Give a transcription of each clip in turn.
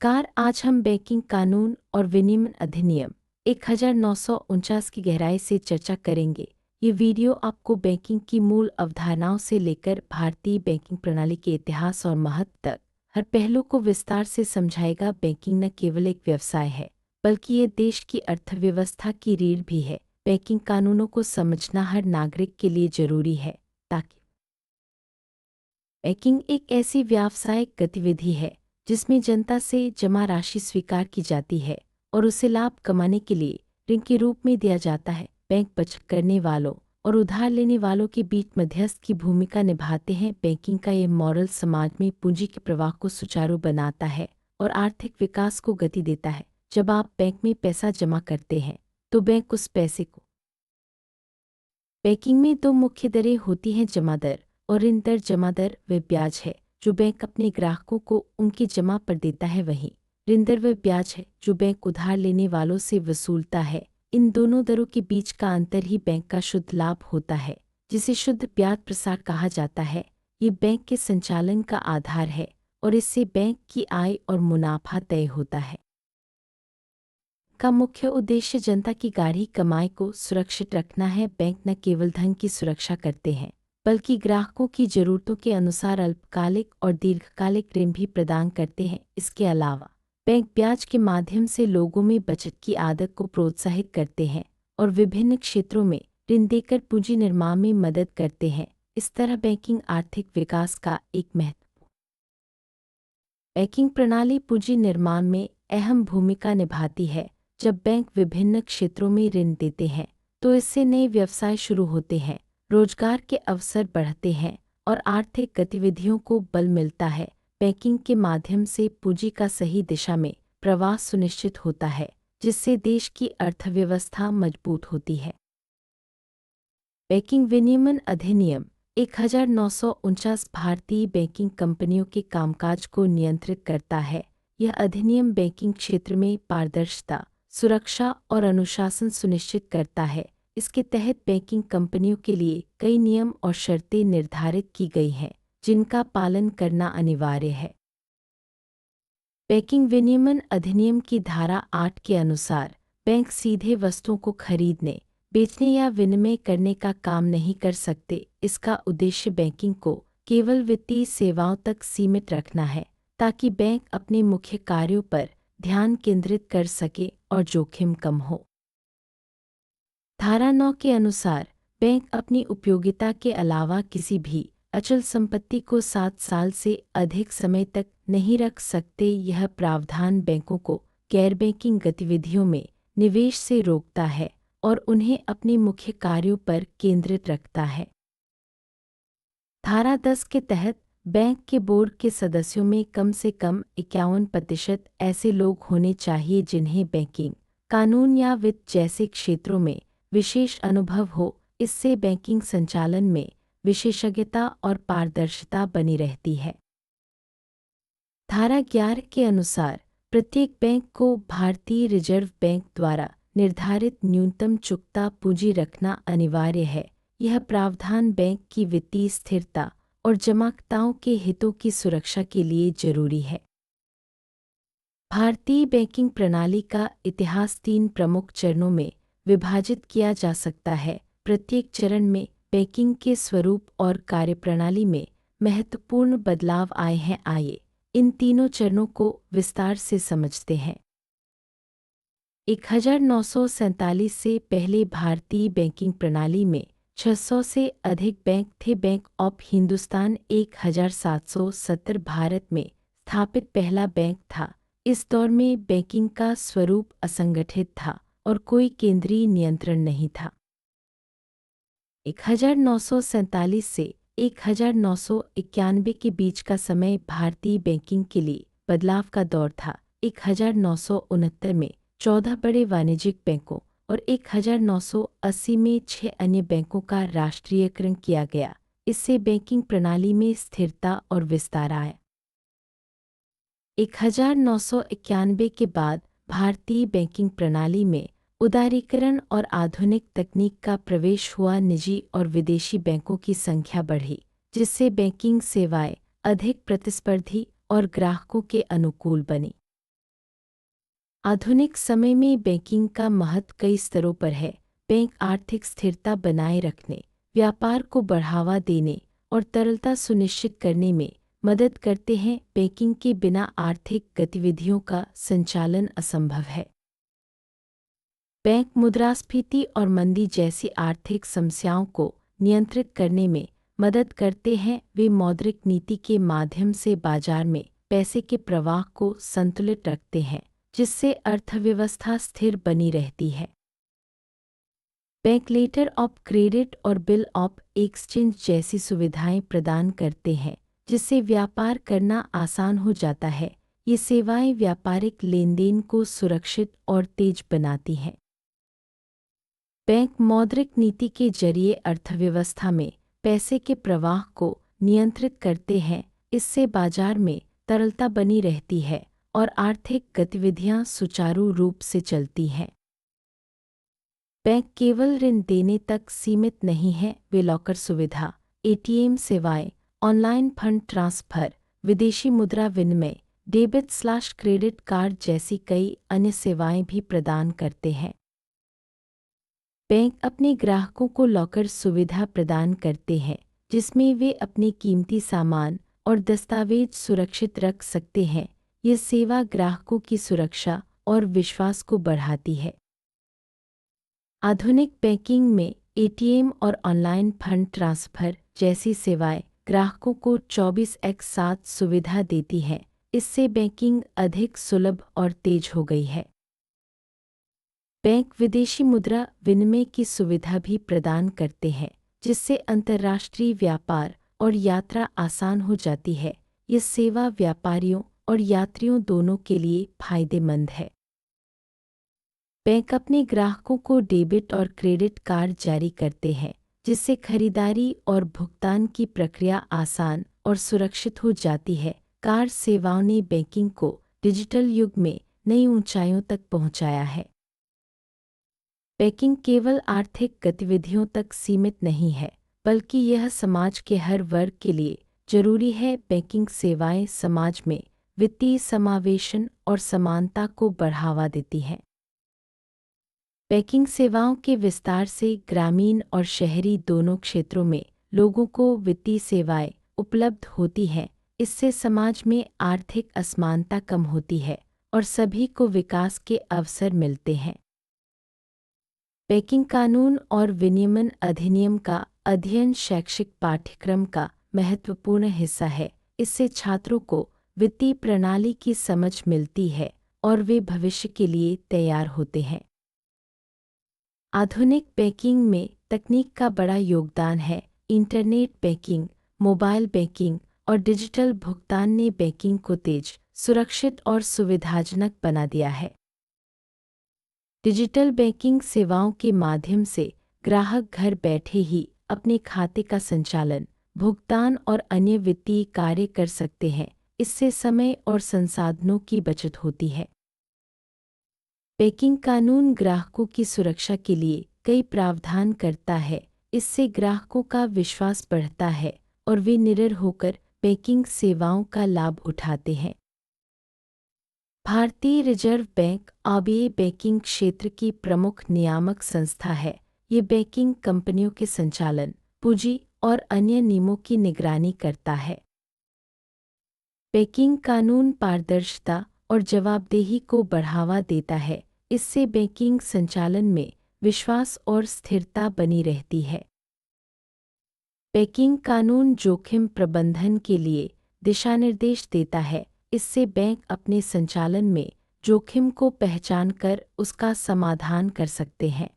नमस्कार। आज हम बैंकिंग कानून और विनियमन अधिनियम 1949 की गहराई से चर्चा करेंगे। ये वीडियो आपको बैंकिंग की मूल अवधारणाओं से लेकर भारतीय बैंकिंग प्रणाली के इतिहास और महत्व तक हर पहलू को विस्तार से समझाएगा। बैंकिंग न केवल एक व्यवसाय है, बल्कि ये देश की अर्थव्यवस्था की रीढ़ भी है। बैंकिंग कानूनों को समझना हर नागरिक के लिए जरूरी है, ताकि बैंकिंग एक ऐसी व्यावसायिक गतिविधि है जिसमें जनता से जमा राशि स्वीकार की जाती है और उसे लाभ कमाने के लिए ऋण के रूप में दिया जाता है। बैंक बचत करने वालों और उधार लेने वालों के बीच मध्यस्थ की भूमिका निभाते हैं। बैंकिंग का ये मॉडल समाज में पूंजी के प्रवाह को सुचारू बनाता है और आर्थिक विकास को गति देता है। जब आप बैंक में पैसा जमा करते हैं तो बैंक उस पैसे को बैंकिंग में दो मुख्य दरें होती हैं, जमा दर और ऋण दर। जमा दर वह ब्याज है जो बैंक अपने ग्राहकों को उनकी जमा पर देता है, वहीं ऋण दर वह ब्याज है जो बैंक उधार लेने वालों से वसूलता है। इन दोनों दरों के बीच का अंतर ही बैंक का शुद्ध लाभ होता है, जिसे शुद्ध ब्याज प्रसार कहा जाता है। ये बैंक के संचालन का आधार है और इससे बैंक की आय और मुनाफा तय होता है। का मुख्य उद्देश्य जनता की गाढ़ी कमाई को सुरक्षित रखना है। बैंक न केवल धन की सुरक्षा करते हैं, बल्कि ग्राहकों की जरूरतों के अनुसार अल्पकालिक और दीर्घकालिक ऋण भी प्रदान करते हैं। इसके अलावा बैंक ब्याज के माध्यम से लोगों में बचत की आदत को प्रोत्साहित करते हैं और विभिन्न क्षेत्रों में ऋण देकर पूंजी निर्माण में मदद करते हैं। इस तरह बैंकिंग आर्थिक विकास का एक महत्वपूर्ण बैंकिंग प्रणाली पूंजी निर्माण में अहम भूमिका निभाती है। जब बैंक विभिन्न क्षेत्रों में ऋण देते हैं तो इससे नए व्यवसाय शुरू होते हैं, रोजगार के अवसर बढ़ते हैं और आर्थिक गतिविधियों को बल मिलता है। बैंकिंग के माध्यम से पूंजी का सही दिशा में प्रवाह सुनिश्चित होता है, जिससे देश की अर्थव्यवस्था मजबूत होती है। बैंकिंग विनियमन अधिनियम 1949 भारतीय बैंकिंग कंपनियों के कामकाज को नियंत्रित करता है। यह अधिनियम बैंकिंग क्षेत्र में पारदर्शिता, सुरक्षा और अनुशासन सुनिश्चित करता है। इसके तहत बैंकिंग कंपनियों के लिए कई नियम और शर्तें निर्धारित की गई हैं, जिनका पालन करना अनिवार्य है। बैंकिंग विनियमन अधिनियम की धारा 8 के अनुसार बैंक सीधे वस्तुओं को खरीदने, बेचने या विनिमय करने का काम नहीं कर सकते। इसका उद्देश्य बैंकिंग को केवल वित्तीय सेवाओं तक सीमित रखना है, ताकि बैंक अपने मुख्य कार्यों पर ध्यान केंद्रित कर सके और जोखिम कम हो। धारा 9 के अनुसार बैंक अपनी उपयोगिता के अलावा किसी भी अचल संपत्ति को 7 साल से अधिक समय तक नहीं रख सकते। यह प्रावधान बैंकों को गैर बैंकिंग गतिविधियों में निवेश से रोकता है और उन्हें अपने मुख्य कार्यों पर केंद्रित रखता है। धारा 10 के तहत बैंक के बोर्ड के सदस्यों में कम से कम 51% ऐसे लोग होने चाहिए जिन्हें बैंकिंग, कानून या वित्त जैसे क्षेत्रों में विशेष अनुभव हो। इससे बैंकिंग संचालन में विशेषज्ञता और पारदर्शिता बनी रहती है। धारा 11 के अनुसार प्रत्येक बैंक को भारतीय रिजर्व बैंक द्वारा निर्धारित न्यूनतम चुकता पूंजी रखना अनिवार्य है। यह प्रावधान बैंक की वित्तीय स्थिरता और जमाकर्ताओं के हितों की सुरक्षा के लिए जरूरी है। भारतीय बैंकिंग प्रणाली का इतिहास 3 प्रमुख चरणों में विभाजित किया जा सकता है। प्रत्येक चरण में बैंकिंग के स्वरूप और कार्यप्रणाली में महत्वपूर्ण बदलाव आए हैं। आइए इन तीनों चरणों को विस्तार से समझते हैं। 1947 से पहले भारतीय बैंकिंग प्रणाली में 600 से अधिक बैंक थे। बैंक ऑफ हिंदुस्तान 1770 भारत में स्थापित पहला बैंक था। इस दौर में बैंकिंग का स्वरूप असंगठित था और कोई केंद्रीय नियंत्रण नहीं था। 1947 से 1991 के बीच का समय भारतीय बैंकिंग के लिए बदलाव का दौर था। 1969 में 14 बड़े वाणिज्यिक बैंकों और 1980 में 6 अन्य बैंकों का राष्ट्रीयकरण किया गया। इससे बैंकिंग प्रणाली में स्थिरता और विस्तार आया। 1991 के बाद भारतीय बैंकिंग प्रणाली में उदारीकरण और आधुनिक तकनीक का प्रवेश हुआ। निजी और विदेशी बैंकों की संख्या बढ़ी, जिससे बैंकिंग सेवाएं अधिक प्रतिस्पर्धी और ग्राहकों के अनुकूल बनी। आधुनिक समय में बैंकिंग का महत्व कई स्तरों पर है। बैंक आर्थिक स्थिरता बनाए रखने, व्यापार को बढ़ावा देने और तरलता सुनिश्चित करने में मदद करते हैं। बैंकिंग के बिना आर्थिक गतिविधियों का संचालन असंभव है। बैंक मुद्रास्फीति और मंदी जैसी आर्थिक समस्याओं को नियंत्रित करने में मदद करते हैं। वे मौद्रिक नीति के माध्यम से बाजार में पैसे के प्रवाह को संतुलित रखते हैं, जिससे अर्थव्यवस्था स्थिर बनी रहती है। बैंक लेटर ऑफ क्रेडिट और बिल ऑफ एक्सचेंज जैसी सुविधाएं प्रदान करते हैं, जिससे व्यापार करना आसान हो जाता है। ये सेवाएं व्यापारिक लेनदेन को सुरक्षित और तेज बनाती हैं। बैंक मौद्रिक नीति के जरिए अर्थव्यवस्था में पैसे के प्रवाह को नियंत्रित करते हैं। इससे बाजार में तरलता बनी रहती है और आर्थिक गतिविधियां सुचारू रूप से चलती हैं। बैंक केवल ऋण देने तक सीमित नहीं है। वे लॉकर सुविधा, एटीएम सेवाएं, ऑनलाइन फंड ट्रांसफर, विदेशी मुद्रा विनिमय, डेबिट/क्रेडिट कार्ड जैसी कई अन्य सेवाएं भी प्रदान करते हैं। बैंक अपने ग्राहकों को लॉकर सुविधा प्रदान करते हैं, जिसमें वे अपने कीमती सामान और दस्तावेज सुरक्षित रख सकते हैं। ये सेवा ग्राहकों की सुरक्षा और विश्वास को बढ़ाती है। आधुनिक बैंकिंग में एटीएम और ऑनलाइन फंड ट्रांसफर जैसी सेवाएं ग्राहकों को 24x7 सुविधा देती हैं। इससे बैंकिंग अधिक सुलभ और तेज हो गई है। बैंक विदेशी मुद्रा विनिमय की सुविधा भी प्रदान करते हैं, जिससे अंतर्राष्ट्रीय व्यापार और यात्रा आसान हो जाती है। ये सेवा व्यापारियों और यात्रियों दोनों के लिए फायदेमंद है। बैंक अपने ग्राहकों को डेबिट और क्रेडिट कार्ड जारी करते हैं, जिससे खरीदारी और भुगतान की प्रक्रिया आसान और सुरक्षित हो जाती है। कार्ड सेवाओं ने बैंकिंग को डिजिटल युग में नई ऊंचाइयों तक पहुंचाया है। बैंकिंग केवल आर्थिक गतिविधियों तक सीमित नहीं है, बल्कि यह समाज के हर वर्ग के लिए जरूरी है। बैंकिंग सेवाएं समाज में वित्तीय समावेशन और समानता को बढ़ावा देती हैं। बैंकिंग सेवाओं के विस्तार से ग्रामीण और शहरी दोनों क्षेत्रों में लोगों को वित्तीय सेवाएं उपलब्ध होती हैं। इससे समाज में आर्थिक असमानता कम होती है और सभी को विकास के अवसर मिलते हैं। बैंकिंग कानून और विनियमन अधिनियम का अध्ययन शैक्षिक पाठ्यक्रम का महत्वपूर्ण हिस्सा है। इससे छात्रों को वित्तीय प्रणाली की समझ मिलती है और वे भविष्य के लिए तैयार होते हैं। आधुनिक बैंकिंग में तकनीक का बड़ा योगदान है। इंटरनेट बैंकिंग, मोबाइल बैंकिंग और डिजिटल भुगतान ने बैंकिंग को तेज, सुरक्षित और सुविधाजनक बना दिया है। डिजिटल बैंकिंग सेवाओं के माध्यम से ग्राहक घर बैठे ही अपने खाते का संचालन, भुगतान और अन्य वित्तीय कार्य कर सकते हैं। इससे समय और संसाधनों की बचत होती है। बैंकिंग कानून ग्राहकों की सुरक्षा के लिए कई प्रावधान करता है। इससे ग्राहकों का विश्वास बढ़ता है और वे निडर होकर बैंकिंग सेवाओं का लाभ उठाते हैं। भारतीय रिजर्व बैंक आरबीआई बैंकिंग क्षेत्र की प्रमुख नियामक संस्था है। ये बैंकिंग कंपनियों के संचालन, पूंजी और अन्य नियमों की निगरानी करता है। बैंकिंग कानून पारदर्शिता और जवाबदेही को बढ़ावा देता है। इससे बैंकिंग संचालन में विश्वास और स्थिरता बनी रहती है। बैंकिंग कानून जोखिम प्रबंधन के लिए दिशानिर्देश देता है। इससे बैंक अपने संचालन में जोखिम को पहचानकर उसका समाधान कर सकते हैं।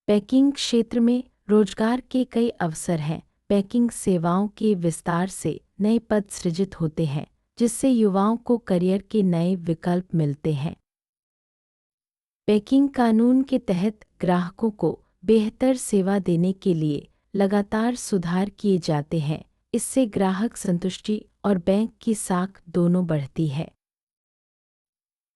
बैंकिंग क्षेत्र में रोजगार के कई अवसर हैं। बैंकिंग सेवाओं के विस्तार से नए पद सृजित होते हैं, जिससे युवाओं को करियर के नए विकल्प मिलते हैं। बैंकिंग कानून के तहत ग्राहकों को बेहतर सेवा देने के लिए लगातार सुधार किए जाते हैं। इससे ग्राहक संतुष्टि और बैंक की साख दोनों बढ़ती है।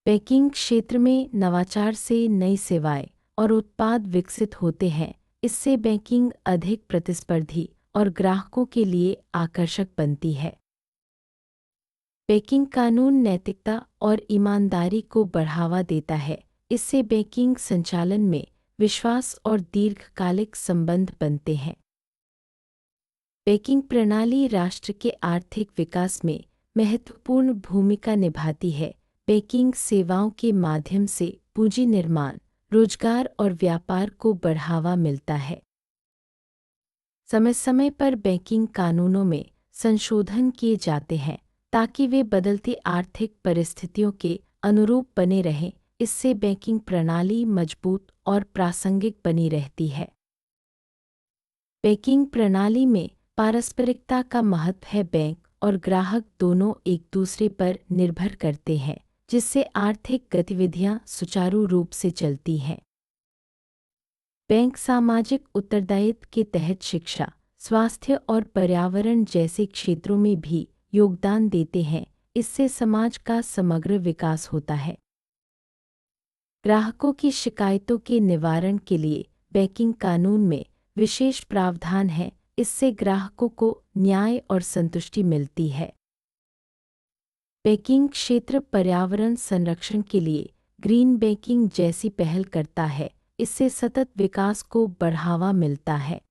बैंकिंग क्षेत्र में नवाचार से नई सेवाएं और उत्पाद विकसित होते हैं। इससे बैंकिंग अधिक प्रतिस्पर्धी और ग्राहकों के लिए आकर्षक बनती है। बैंकिंग कानून नैतिकता और ईमानदारी को बढ़ावा देता है। इससे बैंकिंग संचालन में विश्वास और दीर्घकालिक संबंध बनते हैं। बैंकिंग प्रणाली राष्ट्र के आर्थिक विकास में महत्वपूर्ण भूमिका निभाती है। बैंकिंग सेवाओं के माध्यम से पूंजी निर्माण, रोजगार और व्यापार को बढ़ावा मिलता है। समय समय पर बैंकिंग कानूनों में संशोधन किए जाते हैं ताकि वे बदलती आर्थिक परिस्थितियों के अनुरूप बने रहें। इससे बैंकिंग प्रणाली मजबूत और प्रासंगिक बनी रहती है। बैंकिंग प्रणाली में पारस्परिकता का महत्व है। बैंक और ग्राहक दोनों एक दूसरे पर निर्भर करते हैं, जिससे आर्थिक गतिविधियां सुचारू रूप से चलती हैं। बैंक सामाजिक उत्तरदायित्व के तहत शिक्षा, स्वास्थ्य और पर्यावरण जैसे क्षेत्रों में भी योगदान देते हैं। इससे समाज का समग्र विकास होता है। ग्राहकों की शिकायतों के निवारण के लिए बैंकिंग कानून में विशेष प्रावधान है। इससे ग्राहकों को न्याय और संतुष्टि मिलती है। बैंकिंग क्षेत्र पर्यावरण संरक्षण के लिए ग्रीन बैंकिंग जैसी पहल करता है। इससे सतत विकास को बढ़ावा मिलता है।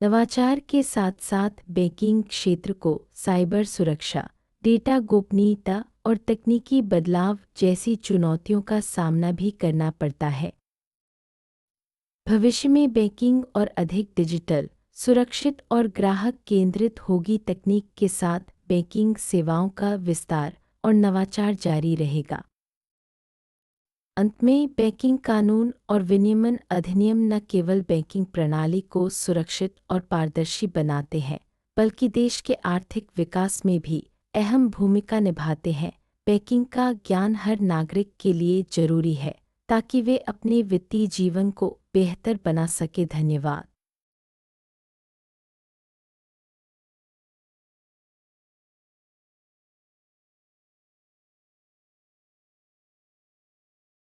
नवाचार के साथ साथ बैंकिंग क्षेत्र को साइबर सुरक्षा, डेटा गोपनीयता और तकनीकी बदलाव जैसी चुनौतियों का सामना भी करना पड़ता है। भविष्य में बैंकिंग और अधिक डिजिटल, सुरक्षित और ग्राहक केंद्रित होगी। तकनीक के साथ बैंकिंग सेवाओं का विस्तार और नवाचार जारी रहेगा। अंत में बैंकिंग कानून और विनियमन अधिनियम न केवल बैंकिंग प्रणाली को सुरक्षित और पारदर्शी बनाते हैं, बल्कि देश के आर्थिक विकास में भी अहम भूमिका निभाते हैं। बैंकिंग का ज्ञान हर नागरिक के लिए जरूरी है ताकि वे अपने वित्तीय जीवन को बेहतर बना सके। धन्यवाद।